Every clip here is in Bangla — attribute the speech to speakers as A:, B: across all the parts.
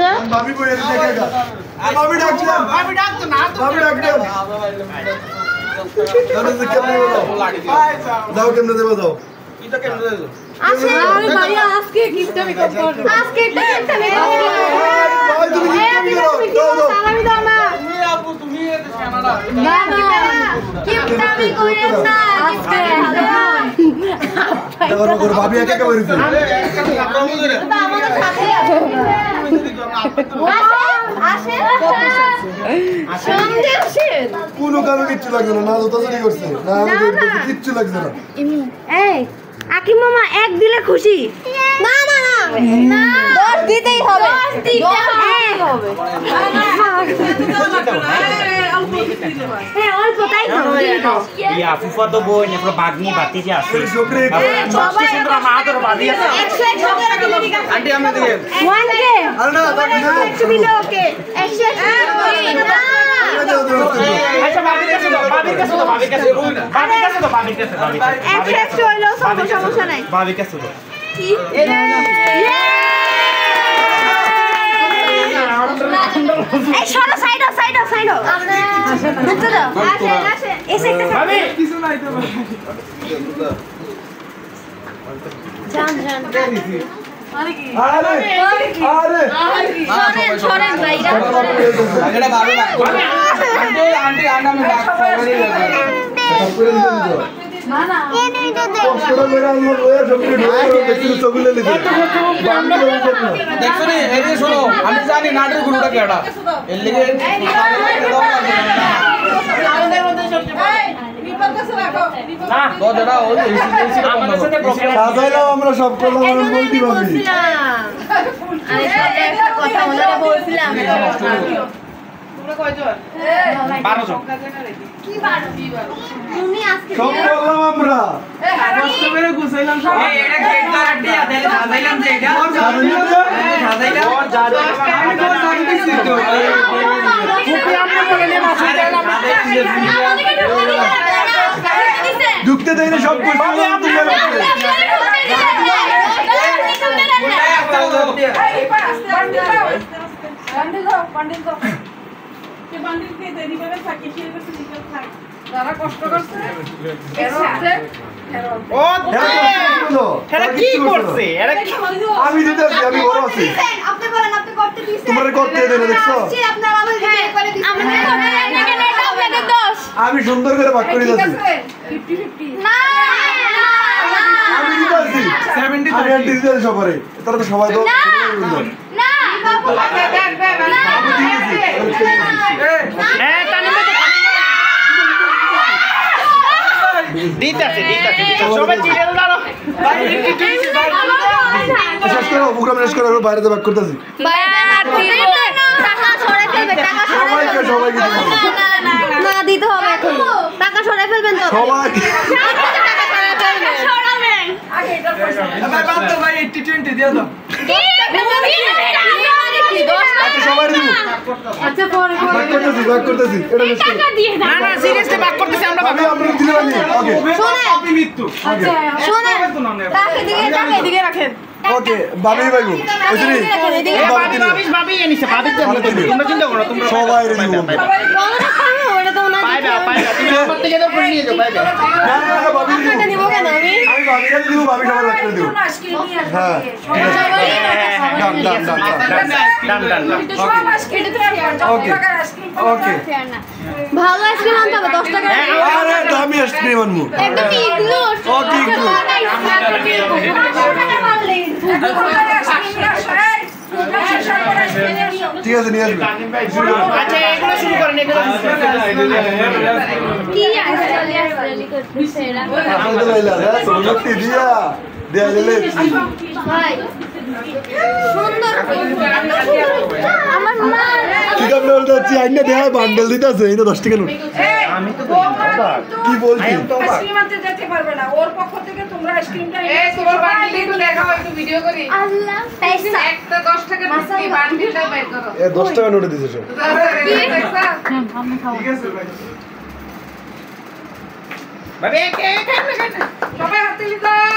A: যা
B: ভাবি কইয়া দেখেগা ভাবি ডাক তো না ভাবি ডাক দাও দাও কেমনে দাও কেমনে দেব দাও এটা কেমনে দেব
A: আসে আরে ভাইয়া আজকে গিফট আমি কম করব আজকে একটা গিফট আমি
B: ভাই তুমি গিফট করো দাও
A: সালামি দাও না
C: তুমি আপু তুমি এটা কানাডা
A: না গিফট আমি কইরা না আজকে
B: দেখো করে ভাবি একা একা বেরিয়েছে
A: তো আমাদের সাথে আসে সন্দেহ আসে
B: কোনো কারণে কিচ্ছু লাগছে না না তো চুরি করছে না কিচ্ছু লাগছে না
A: এই আকিম মামা এক দিলে খুশি না না না না 10 দিতেই হবে 10 দিতে হবে হ্যাঁ অল্প তাই তো
D: ইয়া ফুফা তো বই না পুরো বাগনি বাতি যে আছে
B: শুকরিয়া
D: সবচেয়ে সুন্দর মাহাতর বাদি আছে
A: 100 টাকা দিলে ঠিক আছে
C: আন্টি আমরা দেখেন
A: 1k
B: আরে না বাকি না
A: একটু দিলে ওকে 100
D: আচ্ছা বাবির কাছে দাও বাবির কাছে দাও বাবির কাছে বাবির কাছে দাও বাবির কাছে বাবির কাছে
A: 100 হইলো সমস্যা নাই
D: বাবির কাছে দাও
A: কি এই সরো সাইডো বুঝছো দাও আসে এসে একটা
D: বাবি
C: কিছু নাই তো
A: জান
B: আরে
A: সরেন ভাই
C: এটা ভাবি আন্টি আমি ডাক সবারই লাগে
A: মানা
B: কষ্টটা করে আমরা লয়ে সবকে ঢোকে দেখি চগুলে লিখে
C: দেখছো নি এই যে শোনো আমি জানি নাটের গুরুটা কেডা এর লিগে দাদা ওই
D: আমাদের সাথে প্রোগ্রাম
B: সাজাইলাম আমরা সব করলাম আমরা বলতে পারি
A: আরে সাথে একটা কথা ওনারা বলছিলাম
C: তোমরা কয়জন
D: 12 জন
A: কি বারো তুমি আজকে
B: সব করলাম আমরা
C: কষ্ট করে গুছাইলাম সব এই এটা গেট কাটতে আদেলে সাজাইলাম যে এটা সাজাইলাম ওর জাদু আমি তো সাজাই দিছি তো ফুপি আপনি বলে নিয়ে মাছ দিলাম
B: ঢুকতে দেই না সব করতে
D: কি করছে এরা
B: আমি দিতেছি আমি বড় আছি
A: আপনি বলেন আপনি করতে দিছেন
B: তোমারে করতে দেন দেখছো
A: আপনার আমাদের বিয়ে করে দিছেন আপনাদের দোষ
B: আমি সুন্দর করে ভাগ করে দিতেছি
A: 50-50 না
B: আমি দিতেছি
C: 70
B: আমি আন্টি দিতেছি সবারে তারা তো সবাই তো
A: না বাবু
B: আমি দিতেছি
D: হ্যাঁ তানিমা দিতাছে সবাই চিড়ে দাও
B: শেষ করো প্রোগ্রাম শেষ করো বাইরে ভাগ করতেছি সবাইকে
A: না দিতে হবে এখন টাকা সরাই ফেলবেন তো
B: সবাই
A: সরাবেন
C: ভাই বাদ দাও ভাই 80-20 দিয়ে দাও
B: আচ্ছা সবাই দিব
A: আচ্ছা পরে
B: ভাগ করতেছি এটা শেষ করো
A: টাকা দিয়ে দাও
D: না সিরিয়াসলি বাক করতেছি আমরা
B: আমি আমরা দিলে বানি ওকে
C: আপনি মৃত্যু
A: শুনেন টাকা এদিকে রাখেন
B: ওকে বাবি ভাই বুঝলি
D: বাবি বাবি এনেছে বাবি তোমরা চিন্তা করো তোমরা
B: সবাই রে দিব
A: ওটা তো না
D: পাইবা তুমি আমার থেকে তো করে নিয়ে যাও পাইবা
B: না না বাবি দিব
A: টাকা নিব কেন আমি
B: আমি বাবি কাছে দিব বাবি সবার ভাগ করে দিব হ্যাঁ ডান ওকে ওকে
A: ভালো আইসক্রিম আনতে হবে 10 টাকা
B: আরে দামি আইসক্রিম আনমু
A: একদম ইগলো
B: ওকে ইগলো ঠিক আছে নিয়ে আসবে
D: আচ্ছা এগুলো শুরু করেন এগুলো
A: কি আইসক্রিম করতেছে এরা
B: আপনাদের লাইলা হ্যাঁ সোনটি দিয়া দেয়া দিলে
A: ভাই সুন্দর আমার মা
B: ঠিক আছে বলতে যাচ্ছি আইনে দেয়া বান্ডেল দিতেছে এই তো 10 টাকা নোট
D: আমি তো
B: কি বলছি
E: আইসক্রিম আনতে যেতে পারবে না ওর পক্ষ থেকে তোমরা আইসক্রিমটা এই তোমার বান্ডিল একটু দেখাও একটু ভিডিও করি
A: আল্লাহ পয়সা
E: একটা 10 টাকা দিছি বান্ডিলটা বের করো
B: এ 10 টাকা নোট দিতেছে সব
C: ঠিক আছে ভাই
D: ভাবি
E: সবাই হাতে দাও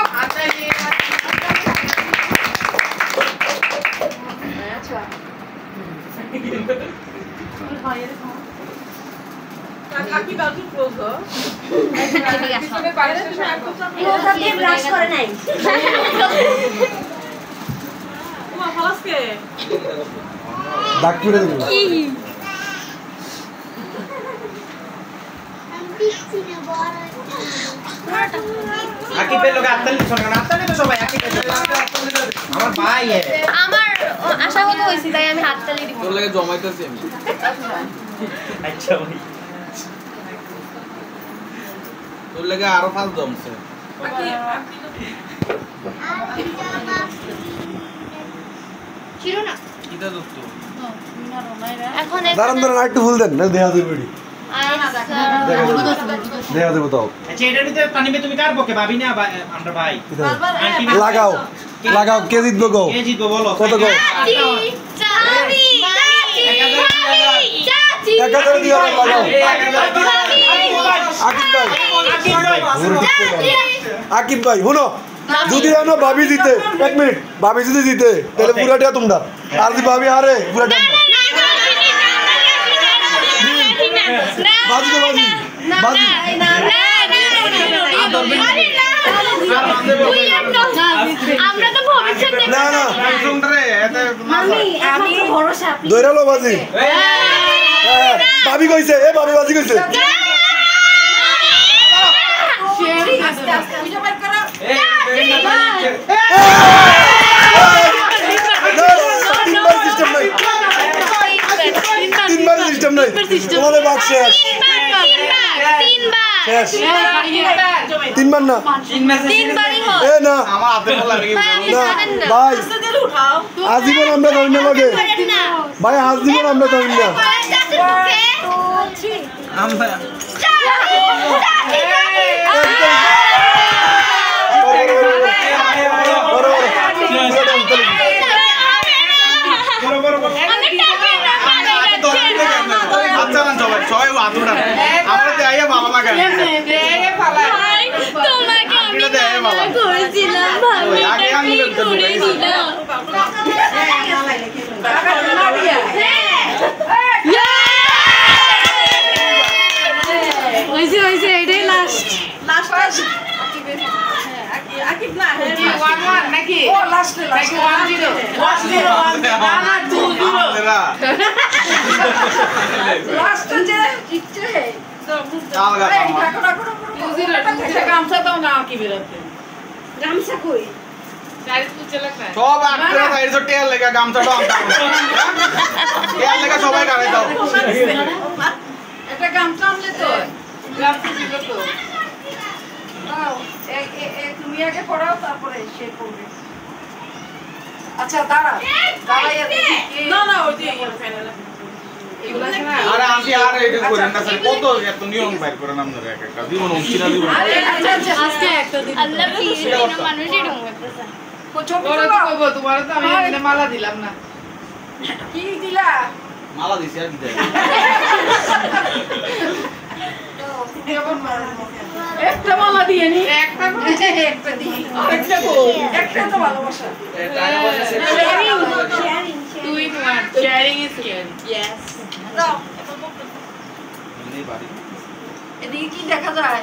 E: আচ্ছা কাকি বাজু ক্লোজ হ পিছনে বাইরে
A: ওটা দিয়ে ব্রাশ করে নাই
E: তোমার ফলাস কে
B: দাগ করে দেবো
D: আকিবের লোকে আত্মালি শোন না আত্মালি তো সবাই আকিবের আমার ভাই
A: আমার আশাহত হইছি তাই আমি হাততালি দিব
B: তোর লাগে জমাইতেছি আমি
D: আচ্ছা ভাই
B: তোর লাগে আরো ফাল জমছে
A: ছিল না
B: কিটা দোস্ত
A: এখন
B: দাঁড়ান দাঁড়ান একটু ফুল দেন না দেয়া দেবে দেয়া দেবো তাও
D: আচ্ছা এটার ভিতরে পানিবে তুমি কার পক্ষে ভাবি না আমরা ভাই
B: লাগাও লাগাও কে জিতবো গো
D: কে জিতবো বলো
B: কত গো
A: চাচি চাচি
B: 1000 দিও লাগাও আকিব ভাই শুনো যদি জানো ভাবি জিতে 1 মিনিট ভাবি যদি জিতে তাহলে পুরাটা তোমরা আর যদি ভাবি হারে পুরাটা বাজি তো বাজি বাজি
A: আমরা তো ভবিষ্যৎ দেখি
B: না না
A: আমি ভরসা আপনি
B: দৈরালো বাজি ভাবি কইছে এ ভাবি বাজি কইছে
E: আস্তে আস্তে ভিডিও বের করো
B: তিনবার সিস্টেম নাই তোমাদের বাক শেষ শেষ তিনবার না এ না
A: আমার হাতে বল লাগে
B: না ভাই আজীবন আমরা ধরি না লগে ভাই আজীবন আমরা ধরি না
D: আমরা
B: আচ্ছা না সবাই সবাই আতুরা আমরা দেয়া বাবা মা কেন
E: দেয়ে ফালাই
A: তোমাকে আমি না করেছিলাম ভাবি
B: আগে আমি
A: করে দিলাম হইছে হইছে এটাই লাস্ট
E: লাস্ট আকিব না 1-1 নাকি ও লাস্ট 1-0 না 2-0 লাস্ট যে জিতছে
B: চাল গা
E: গামছা দাও না কি বেরোতে গামছা কই
B: সব আটটা সাইড সব টেল লেগা গামছাটা আমটা টেল লেগা সবাই গাড়ি দাও
E: এটা গামছা আনলে তো গামছা ছিল তো দাও তুমি আগে পড়াও তারপরে সে পড়বে আচ্ছা দাঁড়াইয়া দেখি না না ওই যে ফাইনাল
B: আরে আন্টি আর এটা করেন না স্যার কত এত নিয়ম বাইর করেন আপনারা এক একটা জীবন উচিত না জীবন
E: আচ্ছা আজকে একটা দিন
A: আল্লাহ ফিরে মানুষই ঢুকতেছে
E: তোমার তো আমি এখানে মালা দিলাম না কি দিলা
B: মালা দিছি আর কি দেয়
E: একটা মালা দিয়ে নি একটা দিই একটা তো ভালোবাসা sharing is caring yes দাও
B: নেই বাড়ি
E: এদিকে কি দেখা যায়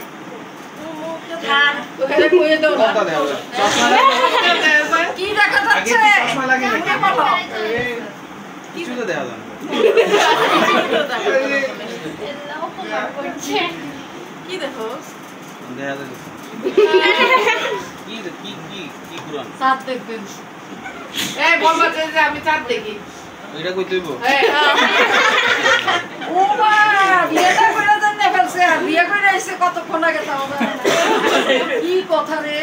E: কান ওখানে কইয়ে দাও না
B: কথা দেয়া হবে
E: কি দেখা যাচ্ছে
B: চশমা লাগে নাকি কিছু তো দেয়া যায়
E: কি দেখো
B: দেয়া যায় কি কুরআন
E: সাত দেখবেন এই বলবা যে আমি চাঁদ দেখি
B: এটা কই তুইবো
E: ও মা বিয়েটা কইরা দেন না ফেলছে আর বিয়ে কইরা আইছে কতক্ষণ আগে তাও কি কথা রে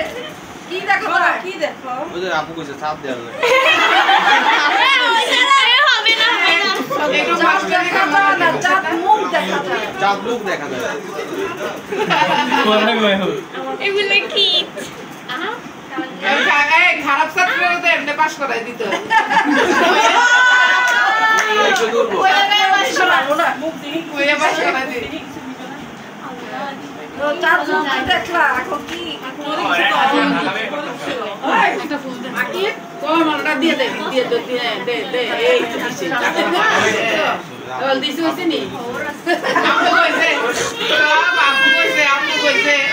E: কি দেখো তোরা কি দেখো
B: ওই যে আপু কইছে সাথ দেয়া যায়
A: হবে না
E: একটু মাছ দেখা যায় না চাঁদ মুখ দেখা যায়
B: চাঁদ মুখ দেখা যায়
A: এগুলো কি
E: খারাপ ছাত্ররা তো এমনি পাস করাই দিত
B: একটু দূরবো
E: মুখ দিই কইয়া পাস করাই দিই তো চাঁদ মুখ দেখলা এখন কি একটা ফুল দে আকি তোমার মনটা দিয়ে দে এই তো দিছি বল দিছি হইছে নি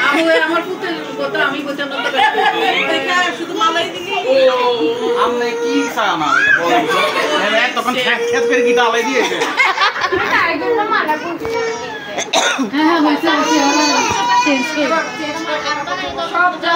E: আমি আমার পুতের কথা আমি কইতাম না তো শুধু মালাই দিলি
D: আমনে কি চায় না বলে তখন খেত করে কি ডালাই দিয়েছে
A: হ্যাঁ হইছে
E: সব যা